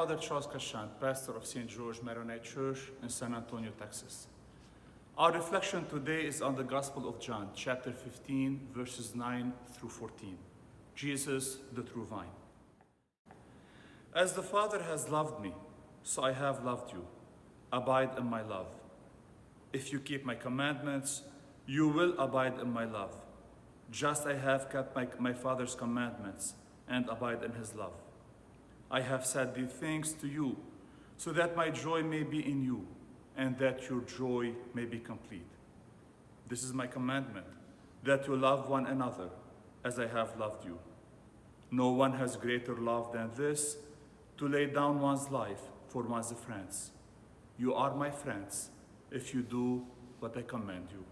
Father Charles Cachant, pastor of St. George Maronite Church in San Antonio, Texas. Our reflection today is on the Gospel of John, chapter 15, verses 9 through 14. Jesus, the true vine. As the Father has loved me, so I have loved you. Abide in my love. If you keep my commandments, you will abide in my love, just I have kept my Father's commandments and abide in his love. I have said these things to you, so that my joy may be in you, and that your joy may be complete. This is my commandment, that you love one another as I have loved you. No one has greater love than this, to lay down one's life for one's friends. You are my friends if you do what I command you.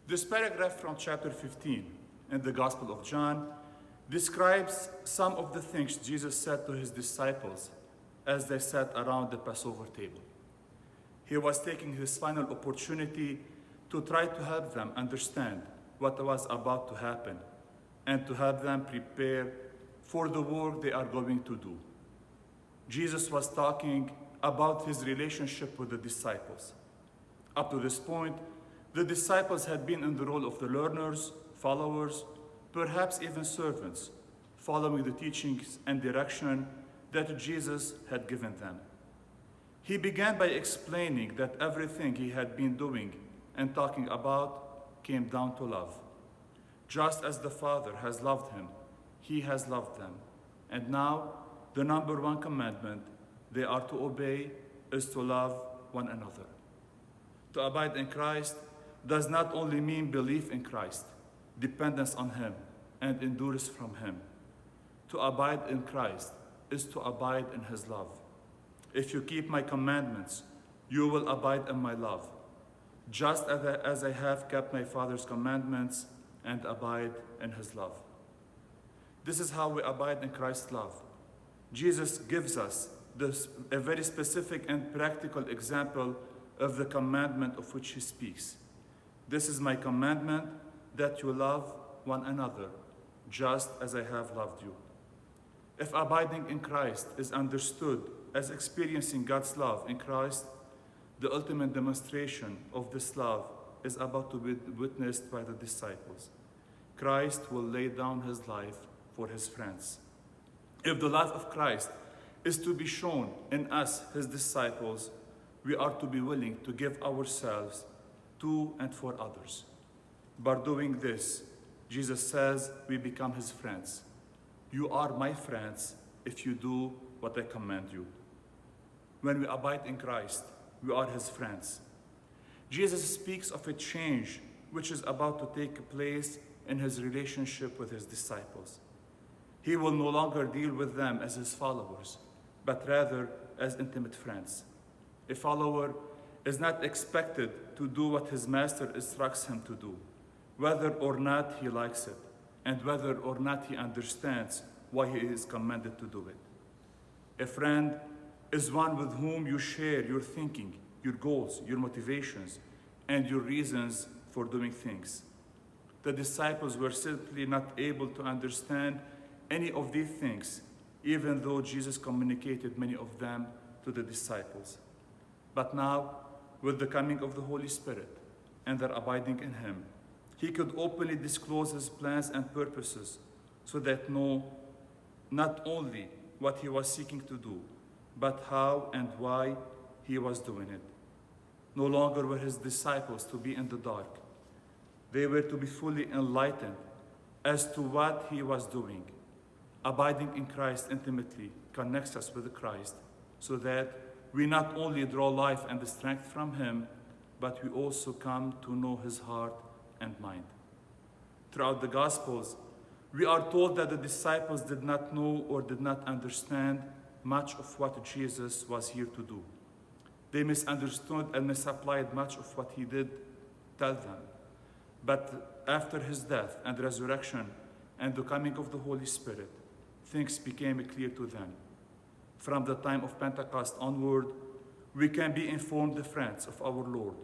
This paragraph from chapter 15 in the Gospel of John describes some of the things Jesus said to his disciples as they sat around the Passover table. He was taking his final opportunity to try to help them understand what was about to happen and to help them prepare for the work they are going to do. Jesus was talking about his relationship with the disciples. Up to this point, the disciples had been in the role of the learners, followers, perhaps even servants, following the teachings and direction that Jesus had given them. He began by explaining that everything he had been doing and talking about came down to love. Just as the Father has loved him, he has loved them. And now, the number one commandment they are to obey is to love one another. To abide in Christ does not only mean belief in Christ, dependence on him, and endurance from him. To abide in Christ is to abide in his love. If you keep my commandments, you will abide in my love, just as I have kept my Father's commandments and abide in his love. This is how we abide in Christ's love. Jesus gives us a very specific and practical example of the commandment of which he speaks. This is my commandment, that you love one another, just as I have loved you. If abiding in Christ is understood as experiencing God's love in Christ, the ultimate demonstration of this love is about to be witnessed by the disciples. Christ will lay down his life for his friends. If the love of Christ is to be shown in us, his disciples, we are to be willing to give ourselves to and for others. By doing this, Jesus says we become his friends. You are my friends if you do what I command you. When we abide in Christ, we are his friends. Jesus speaks of a change which is about to take place in his relationship with his disciples. He will no longer deal with them as his followers, but rather as intimate friends. A follower is not expected to do what his master instructs him to do, whether or not he likes it, and whether or not he understands why he is commanded to do it. A friend is one with whom you share your thinking, your goals, your motivations, and your reasons for doing things. The disciples were simply not able to understand any of these things, even though Jesus communicated many of them to the disciples. But now, with the coming of the Holy Spirit and their abiding in him, he could openly disclose his plans and purposes so that know not only what he was seeking to do, but how and why he was doing it. No longer were his disciples to be in the dark. They were to be fully enlightened as to what he was doing. Abiding in Christ intimately connects us with Christ so that we not only draw life and the strength from him, but we also come to know his heart and mind. Throughout the Gospels, we are told that the disciples did not know or did not understand much of what Jesus was here to do. They misunderstood and misapplied much of what he did tell them. But after his death and resurrection and the coming of the Holy Spirit, things became clear to them. From the time of Pentecost onward, we can be informed friends of our Lord,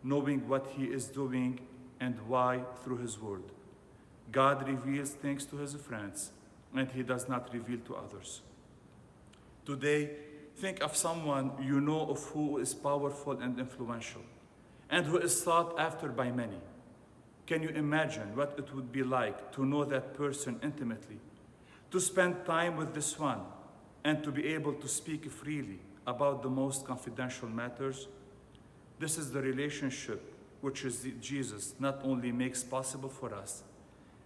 knowing what he is doing and why through his word. God reveals things to his friends, and he does not reveal to others. Today, think of someone you know of who is powerful and influential, and who is sought after by many. Can you imagine what it would be like to know that person intimately, to spend time with this one, and to be able to speak freely about the most confidential matters? This is the relationship which Jesus not only makes possible for us,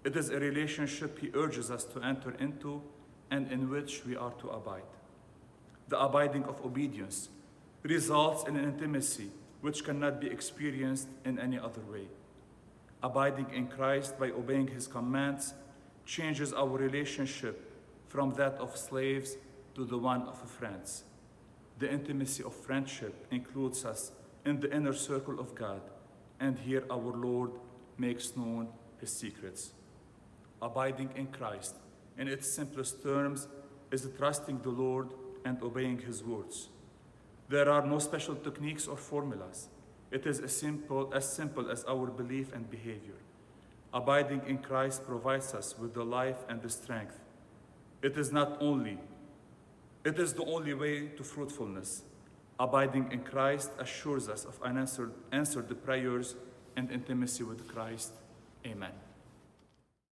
it is a relationship he urges us to enter into and in which we are to abide. The abiding of obedience results in an intimacy which cannot be experienced in any other way. Abiding in Christ by obeying his commands changes our relationship from that of slaves to the one of friends. The intimacy of friendship includes us in the inner circle of God, and here our Lord makes known his secrets. Abiding in Christ, in its simplest terms, is trusting the Lord and obeying his words. There are no special techniques or formulas. It is as simple as our belief and behavior. Abiding in Christ provides us with the life and the strength. It is the only way to fruitfulness. Abiding in Christ assures us of answered prayers and intimacy with Christ. Amen.